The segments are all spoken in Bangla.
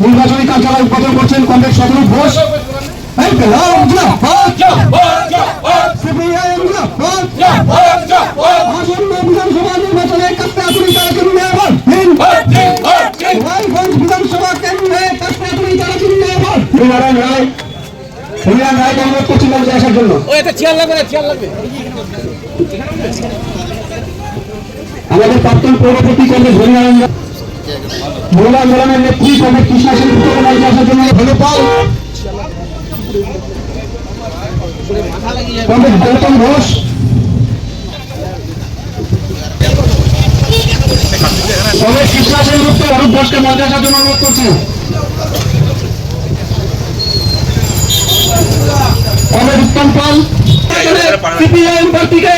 নির্বাচনী কার্যালয় উদ্বোধন করছেন কংগ্রেস সদর ঘোষ। বিধানসভা নির্বাচনে বিধানসভা কেন্দ্রে পশ্চিমবঙ্গে আসার জন্য আমাদের প্রাক্তন পৌরপতি কংগ্রেস মহিলা আন্দোলনের নেত্রী কংগ্রেস কৃষ্ণা সেন উত্তরবঙ্গে আসার জন্য ধন্যবাদ। কংগ্রেস গৌতম ঘোষ কংগ্রেস কৃষ্ণা সেন অরূপ ঘোষকে মঞ্চে আসার জন্য অনুরোধ করছি। কংগ্রেস উত্তম পাল সিপিআইএম প্রার্থীকে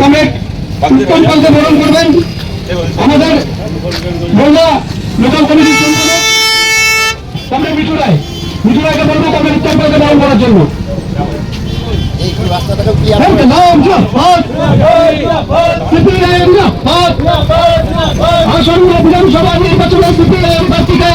কংগ্রেস উত্তম পালকে বরণ করবেন আমাদের মহিলা লোকাল কমিটির সম্পাদক কংগ্রেস মিঠু রায়কে বলবো কংগ্রেস উত্তম পালকে বরণ করার জন্য। আসন্ন বিধানসভা নির্বাচনে সিপিআইএম প্রার্থীকে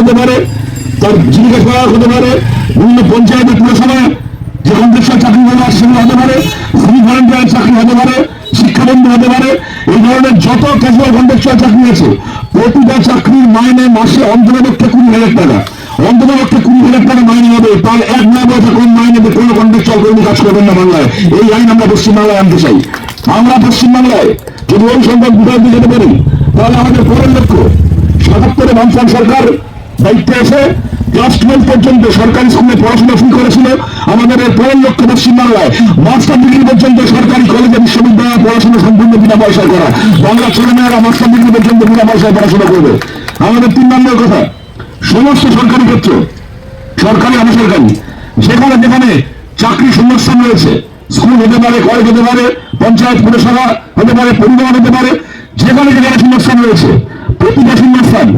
হতে পারে, তার জীবিকা সহায়ক হতে পারে, বিভিন্ন পঞ্চায়েত পুরসভায় যে কন্ট্রাকচুয়াল চাকরিগুলো আছে সেগুলো হতে পারে, সিভিল ভলান্টিয়ার চাকরি হতে পারে, শিক্ষাবন্ধু হতে পারে, এই ধরনের যত ক্যাজুয়াল কন্ট্রাকচুয়াল চাকরি আছে প্রতিটা চাকরির মাইনে মাসে অন্ততপক্ষে 20,000 টাকা, অন্ততপক্ষে 20,000 টাকা মাইনে হবে। তার এক না বছর কোন মাইনে কোনো কন্ট্রাকচুয়াল কর্মী কাজ করবেন না বাংলায়। এই আইন আমরা পশ্চিমবাংলায় আনতে চাই। আমরা পশ্চিমবাংলায় যদি ওই সংখ্যক বিধায়ক যেতে পারি তাহলে আমাদের পরের লক্ষ্য 77-এ বামফ্রন্ট সরকার দায়িত্বে এসে ক্লাস 12 পর্যন্ত সরকারি স্কুলে পড়াশোনা শুরু করেছিল। আমাদের এর পরের লক্ষ্য পশ্চিমবাংলায় মাস্টার ডিগ্রি পর্যন্ত সরকারি কলেজে বিশ্ববিদ্যালয়ে পড়াশোনা সম্পূর্ণ বিনা পয়সায় করা। বাংলা ছেলেমেয়েরা মাস্টার ডিগ্রি পর্যন্ত বিনা পয়সায় পড়াশোনা করবে। আমাদের 3 নম্বর কথা, সমস্ত সরকারি ক্ষেত্র সরকারি অবেসরকারি যেখানে যেখানে চাকরি শূন্যস্থান রয়েছে, স্কুল হতে পারে, কলেজ হতে পারে, পঞ্চায়েত পুরসভা হতে পারে, পরিবহন হতে পারে, যেখানে যেখানে শূন্যস্থান রয়েছে প্রতিটা শূন্যস্থান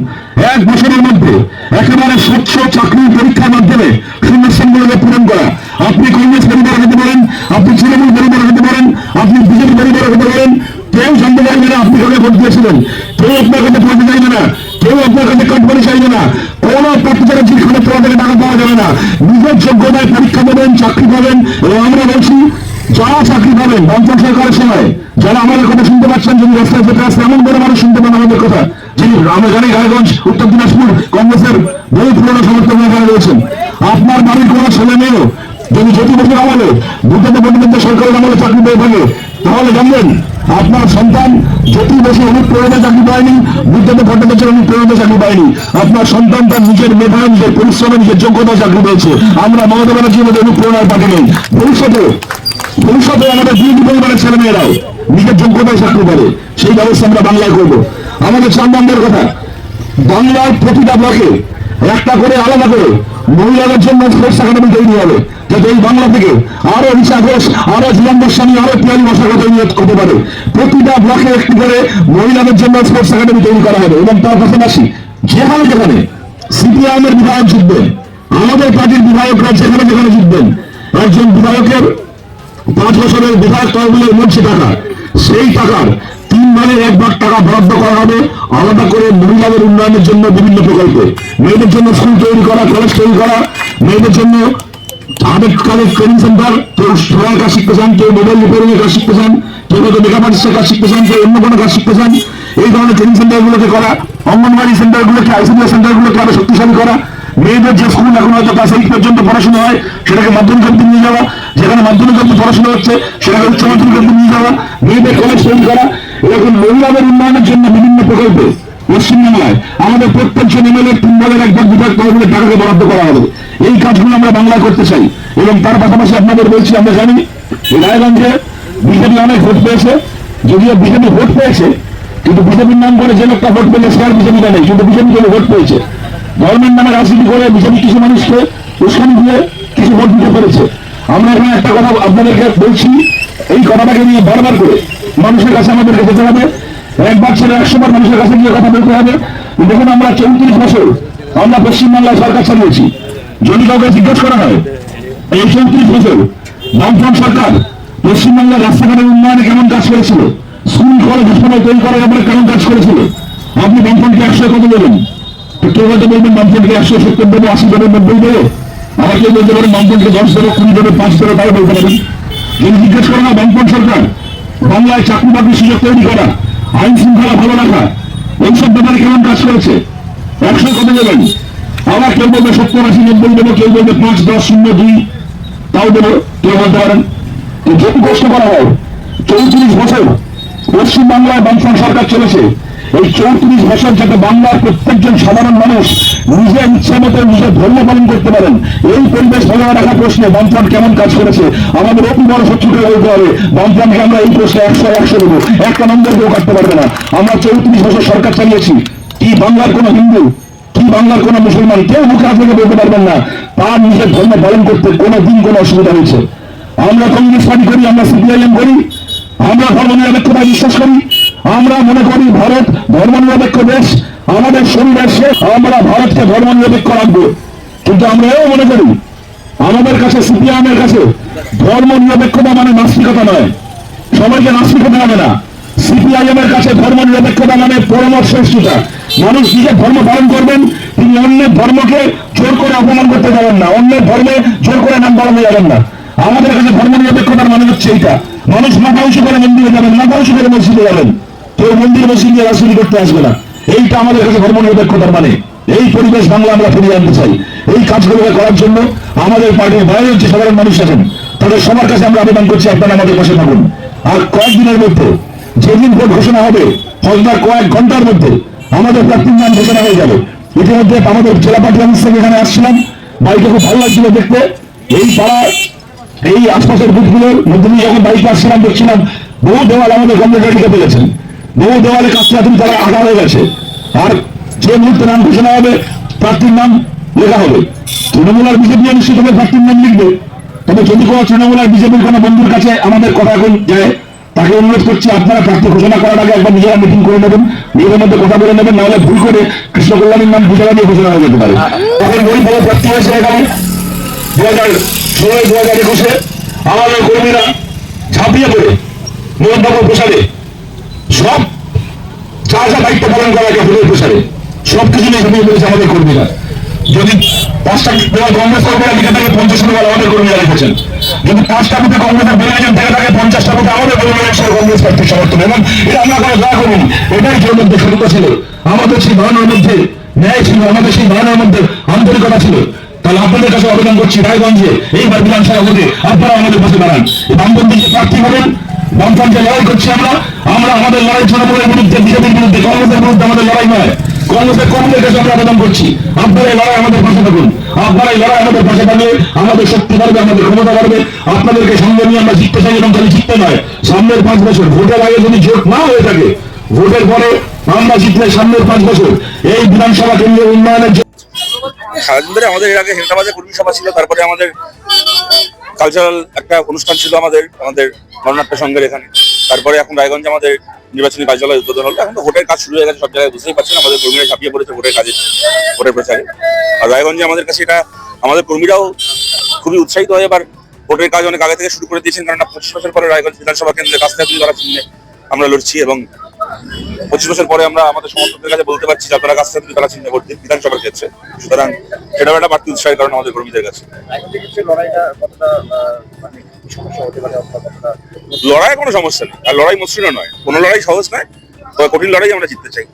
1 বছরের মধ্যে একেবারে স্বচ্ছ চাকরির পরীক্ষার মাধ্যমে শূন্যস্থানগুলোকে পূরণ করা। আপনি কংগ্রেস পরিবার হতে পারেন, আপনি তৃণমূল পরিবার হতে পারেন, আপনি বিজেপি পরিবার হতে পারেন, কেউ জানতে পারবে না আপনি কাকে ভোট দিয়েছিলেন, কেউ আপনার কাছে পড়তে চাইবে না, কেউ আপনার কাছে কাটবারি চাইবে না, কোন প্রার্থীরা যেখানে তোমার থেকে টাকা পাওয়া যাবে না। নিজের যোগ্যতায় পরীক্ষা দেবেন, চাকরি পাবেন। এবং আমরা বলছি যারা চাকরি পাবেন বামফ্রন্ট সরকারের সময়, যারা আমাদের কথা শুনতে পাচ্ছেন, যদি রাস্তায় যেতে আসছে এমন বড় মানুষ শুনতে পান আমাদের কথা, যিনি আমরা জানি রায়গঞ্জ উত্তর দিনাজপুর কংগ্রেসের বহু পুরনো সমর্থক এখানে রয়েছেন। আপনার বাড়ির কোনো ছেলে মেয়েও যদি জ্যোতি বসুর আমলে বুদ্ধদেব বন্দ্যোপাধ্যায় সরকারের আমলে চাকরি পেয়ে থাকে তাহলে জানবেন আপনার সন্তান জ্যোতি বসু অনুপ্রেরণা চাকরি পায়নি, বুদ্ধদেব ভট্টাচার্যের অনুপ্রেরণা চাকরি পায়নি। আপনার সন্তান তার নিজের মেধায়, নিজের পরিশ্রমে, নিজের যোগ্যতা চাকরি পেয়েছে। আমরা মমতা ব্যানার্জির মধ্যে অনুপ্রেরণার পার্টি নেই। ভবিষ্যতে আমাদের বিরোধী পরিবারের ছেলে মেয়েরাও নিজের যোগ্যতায় চাকরি পাবে, সেই ব্যবস্থা আমরা বাংলায় করব। আমাদের 4 নম্বর কথা, বাংলার প্রতিটা ব্লকে একটা করে আলাদা করে মহিলাদের জন্য স্পোর্টস একাডেমি তৈরি হবে, যাতে এই বাংলা থেকে আরো রিচা ঘোষ, আরো জীবন গোস্বামী, আরো পিয়ালি বসাকে তৈরি হতে পারে। প্রতিটা ব্লকে একটি করে মহিলাদের জন্য স্পোর্টস একাডেমি তৈরি করা হবে। এবং তার পাশাপাশি যেখানে যেখানে সিপিআইএম এর বিধায়ক জিতবেন, আমাদের পার্টির বিধায়করা যেখানে যেখানে জিতবেন, একজন বিধায়কের 5 বছরের বিধায়ক তহবিলের মধ্যে টাকা, সেই টাকার 3 ভাগের 1 ভাগ টাকা বরাদ্দ করা হবে আলাদা করে মহিলাদের উন্নয়নের জন্য বিভিন্ন প্রকল্পে। মেয়েদের জন্য স্কুল তৈরি করা, কলেজ তৈরি করা, মেয়েদের জন্য আবেগ কালেজ ট্রেনিং সেন্টার, কেউ সেলাই কাজ শিখতে চান, কেউ মোবাইল রিপেয়ারিং এর কাজ শিখতে চান, কেউ হয়তো মেকআপ আর্টিস্টের কাজ শিখতে চান, কেউ অন্য কোনো কাজ শিখতে চান। এই ধরনের ট্রেনিং সেন্টারগুলোকে করা, অঙ্গনওয়াড়ি সেন্টারগুলোকে, আইসিডিএস সেন্টারগুলোকে আরো শক্তিশালী করা। মেয়েদের যে স্কুল এখন হয়তো ক্লাস 8 পর্যন্ত পড়াশোনা হয় সেটাকে মাধ্যমিক অবধি নিয়ে যাওয়া, যেখানে মাধ্যমিক অবধি পড়াশোনা হচ্ছে সেটাকে উচ্চ মাধ্যমিক অবধি নিয়ে যাওয়া, মেয়েদের কলেজ তৈরি করা। এরকম মহিলাদের উন্নয়নের জন্য বিভিন্ন প্রকল্পে পশ্চিমবাংলায় আমাদের প্রত্যেকজন এমএলএ 3 ভাগের 1 ভাগ বিধায়ক তহবিলের টাকাকে বরাদ্দ করা হবে। এই কাজগুলো আমরা বাংলায় করতে চাই। এবং তার পাশাপাশি আপনাদের বলছি, আমরা জানি রায়গঞ্জে বিজেপি অনেক ভোট পেয়েছে, যদিও বিজেপি ভোট পেয়েছে কিন্তু বিজেপির নাম করে যে লোকটা ভোট পেলে সে আর বিজেপিটা নেই, কিন্তু বিজেপি করে ভোট পেয়েছে। ধর্মের নামে রাজনীতি করে বিজেপি কিছু মানুষকে উস্কানি দিয়ে কিছু ভোট দিতে পেরেছে। আমরা এখানে একটা কথা আপনাদেরকে বলছি, এই কথাটাকে নিয়ে বারবার করে মানুষের কাছে আমাদেরকে যেতে হবে, একবার ছেলে 100 বার মানুষের কাছে গিয়ে কথা বলতে হবে। দেখুন, আমরা 34 বছর আমরা পশ্চিমবাংলায় সরকার চালিয়েছি। যদি কাউকে জিজ্ঞেস করা হয় এই 34 বছর বামফ্রন্ট সরকার পশ্চিমবাংলার রাস্তাঘাটের উন্নয়নে কেমন কাজ করেছিল, স্কুল কলেজ হাসপাতাল তৈরি করার ব্যাপারে কেমন কাজ করেছিল, আপনি বামফ্রন্টকে 100 কত দেবেন? তো কেউ হয়তো বলবেন বামফ্রন্টকে 170 দেবো, 80 দেবো, 90 দেবো। আবার কেউ বলতে পারেন বামফ্রন্টকে 10 দেবো, 20 দেবো, 5 দেবো, তাও বলতে পারেন। যদি জিজ্ঞেস করা হয় বামফ্রন্ট সরকার বাংলায় চাকরি বাকরির সুযোগ তৈরি করা, আইন শৃঙ্খলা ভালো রাখা, এইসব ব্যাপারে কেমন কাজ করেছে, 100 কত দেবেন? আবার কেউ বলবে 70, 80, 90 দেবো, কেউ বলবে 5, 10, 0, 2 তাও দেবো, কেউ বলতে পারেন। যদি প্রশ্ন করা হয় 34 বছর পশ্চিমবাংলায় বামফ্রন্ট সরকার চলেছে, এই 34 বছর যাতে বাংলার প্রত্যেকজন সাধারণ মানুষ নিজের ইচ্ছা মতো নিজের ধর্ম পালন করতে পারেন, এই পরিবেশ বজায় রাখা প্রশ্নে বামফ্রন্ট কেমন কাজ করেছে আমাদের অতি বড় শত্রুকে বলতে হবে। বামফ্রন্টকে আমরা এই প্রশ্নে 100 দেবো, একটা নম্বর কেউ কাটতে পারবে না। আমরা 34 বছর সরকার চালিয়েছি, কি বাংলার কোন হিন্দু, কি বাংলার কোন মুসলমান কেউ মুখে থেকে বলতে পারবেন না তার নিজের ধর্ম পালন করতে কোনো দিন কোনো অসুবিধা হয়েছে। আমরা কংগ্রেস পার্টি করি, আমরা সিপিআইএম করি, আমরা ধর্মনিরপেক্ষতায় বিশ্বাস করি। আমরা মনে করি ভারত ধর্মনিরপেক্ষ দেশ, আমাদের শরীরের শেষ, আমরা ভারতকে ধর্মনিরপেক্ষ রাখবো। কিন্তু আমরা এও মনে করি আমাদের কাছে সিপিআইএমের কাছে ধর্মনিরপেক্ষতা মানে নাস্তিকতা নয়, সবাইকে নাস্তিকতা হবে না। সিপিআইএমের কাছে ধর্মনিরপেক্ষতা মানে পরামর্শটা, মানুষ নিজের ধর্ম পালন করবেন, তিনি অন্যের ধর্মকে জোর করে অপমান করতে যাবেন না, অন্যের ধর্মে জোর করে নাম বাড়ানো যাবেন না। আমাদের কাছে ধর্মনিরপেক্ষতার মানে হচ্ছে এইটা, মানুষ মাথা উঁচু করে মন্দিরে যাবেন, মাথা উঁচু করে মসজিদে যাবেন, কেউ মন্দির মসজিদে রাজনীতি করতে আসবে না। এইটা আমাদের কাছে ধর্মনিরপেক্ষতার মানে। এই পরিবেশ বাংলা আমরা ফিরিয়ে আনতে চাই। এই কাজগুলোকে করার জন্য আমাদের পার্টির বাইরের যে সাধারণ মানুষ আছেন তাদের সবার কাছে আমরা আবেদন করছি, আপনারা আমাদের পাশে থাকুন। আর কয়েকদিনের মধ্যে যেদিন ভোট ঘোষণা হবে, হয়তো কয়েক ঘন্টার মধ্যে আমাদের প্রার্থীর নাম ঘোষণা হয়ে যাবে। ইতিমধ্যে আমাদের জেলা পার্টি অফিস থেকে এখানে আসছিলাম, বাইকে খুব ভালো লাগছিল দেখতে। এই পাড়া এই আশপাশের বুথগুলোর মধ্যে দিয়ে যখন বাইকে আসছিলাম দেখছিলাম বহু দেওয়াল আমাদের কংগ্রেস কেটে ফেলেছেন, বহু দেওয়ালে কাছাকাছি তারা আঁকা হয়ে গেছে। আর যে মুহূর্তে নাম ঘোষণা হবে প্রার্থীর নাম লেখা হবে। তৃণমূল আর বিজেপি নিশ্চিত হবে প্রার্থীর নাম লিখবে। তবে যদি কোনো তৃণমূল আর বিজেপির কোনো বন্ধুর কাছে আমাদের কথা এখন যায়, তাকে অনুরোধ করছি আপনারা প্রার্থী ঘোষণা করার আগে একবার নিজেরা মিটিং করে নেবেন, নিজেদের মধ্যে কথা বলে নেবেন, নাহলে ভুল করে কৃষ্ণ কল্যাণীর নাম বুঝে নিয়ে ঘোষণা হয়ে যেতে পারে। তখন ওই ভালো প্রার্থী হয়েছে এখানে 2016, 2021 আমাদের কর্মীরা ঝাঁপিয়ে পড়ে মোহনবাবুর প্রসারে সব যা যা দায়িত্ব পালন করা যায় ভোটের প্রসারে সবকিছু নিয়ে ঝাঁপিয়ে পড়েছে আমাদের কর্মীরা। যদি 5টা কংগ্রেস কর্মীরা লিখে থাকে 50 বার আমাদের কর্মীরা লিখেছেন, যদি 5টা বুথে কংগ্রেসের বেরিয়েছেন থেকে থাকে 50টা বুথে আমাদের কর্মীরা কংগ্রেস প্রার্থীর সমর্থন, এবং এটা আমরা কোনো দয়া করিনি। এটাই যে মধ্যে সততা ছিল, আমাদের সেই ধারণার মধ্যে ন্যায় ছিল, আমাদের সেই ধারণার মধ্যে আন্তরিকতা ছিল। তাহলে আপনাদের কাছে আবেদন করছি, রায়গঞ্জে এইবার বিধানসভা ভোটে আপনারা আমাদের পাশে দাঁড়ান। বামপন্থী যে প্রার্থী হবেন, বামপন্থী লড়াই করছি আমরা আমাদের লড়াই তৃণমূলের বিরুদ্ধে, বিজেপির বিরুদ্ধে, কংগ্রেসের বিরুদ্ধে আমাদের লড়াই নয়। কংগ্রেসের কর্মীদের কাছে আমরা আবেদন করছি, আপনারা এই লড়াই আমাদের পাশে থাকুন। আপনারা এই লড়াই আমাদের পাশে থাকলে আমাদের শক্তি বাড়বে, আমাদের ক্ষমতা বাড়বে। আপনাদেরকে সঙ্গে নিয়ে আমরা জিততে চাই, এবং খালি জিততে নয়, সামনের 5 বছর ভোটের আগে যদি জোট না হয়ে থাকে, ভোটের পরে আমরা জিতলে সামনের 5 বছর এই বিধানসভা কেন্দ্রের উন্নয়নের সারাদিন ধরে আমাদের এর আগে হেমতাবাদে কর্মী সভা ছিল, তারপরে আমাদের কালচারাল একটা অনুষ্ঠান ছিল আমাদের গণনাট্য সংঘের এখানে, তারপরে এখন রায়গঞ্জে আমাদের নির্বাচনী কার্যালয় উদ্বোধন হলো। এখন তো ভোটের কাজ শুরু হয়ে গেছে, সব জায়গায় বুঝতেই পারছেন আমাদের কর্মীরা ঝাঁপিয়ে পড়েছে ভোটের কাজে, ভোটের প্রচারে। আর রায়গঞ্জে আমাদের কাছে এটা আমাদের কর্মীরাও খুবই উৎসাহিত হয়ে এবার ভোটের কাজ অনেক আগে থেকে শুরু করে দিয়েছেন, কারণ 25 বছর পরে রায়গঞ্জ বিধানসভা কেন্দ্রে কাছ থেকে তারা চিহ্নে আমরা লড়ছি, এবং 25 বছর পরে আমরা আমাদের সমর্থকদের কাছে বলতে পারছি যে আপনারা কাছ থেকে তারা চিহ্নে ভোট দিন বিধানসভার ক্ষেত্রে। সুতরাং সেটাও একটা বাড়তি উৎসাহের কারণ আমাদের কর্মীদের কাছে। লড়াই কোনো সমস্যা নেই, আর লড়াই মসৃণ নয়, কোনো লড়াই সহজ নয়, তবে কঠিন লড়াই আমরা জিততে চাই।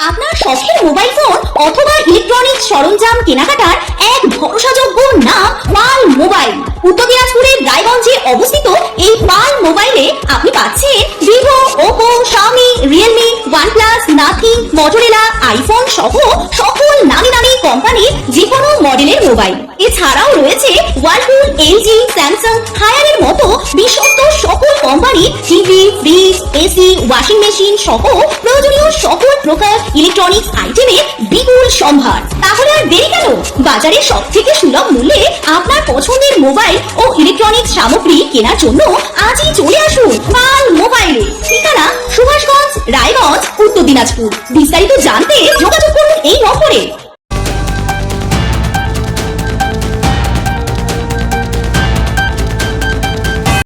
আপনার শখের মোবাইল ফোন অথবা ইলেকট্রনিক্স সরঞ্জাম কেনাকাটার এক ভরসাযোগ্য নাম পাল মোবাইল। উত্তর দিনাজপুরের রায়গঞ্জে অবস্থিত এই পাল মোবাইলে আপনি পাচ্ছেন Vivo, Oppo, Xiaomi, Realme, OnePlus, nothing, Motorola, iPhone সহ সকল নামি দামি কোম্পানির যে কোনো মডেলের মোবাইল। এছাড়াও রয়েছে ওয়ালপুল, এলজি, স্যামসাং, হায়ারের মতো বিশ্বস্ত সকল কোম্পানির TV, fridge, AC, washing machine সহ প্রয়োজনীয় সকল প্রকার ইলেকট্রনিক্স আইটেমের বিপুল সম্ভার। তাহলে আর দেরি কেন? বাজারে সব থেকে সুলভ মূল্যে আপনার পছন্দের মোবাইল ও ইলেকট্রনিক্স সামগ্রী কেনার জন্য আজই চলে আসুন পাল মোবাইলে। ঠিকানা সুভাষগঞ্জ, রায়গঞ্জ, উত্তর দিনাজপুর। বিস্তারিত জানতে যোগাযোগ করুন এই নম্বরে।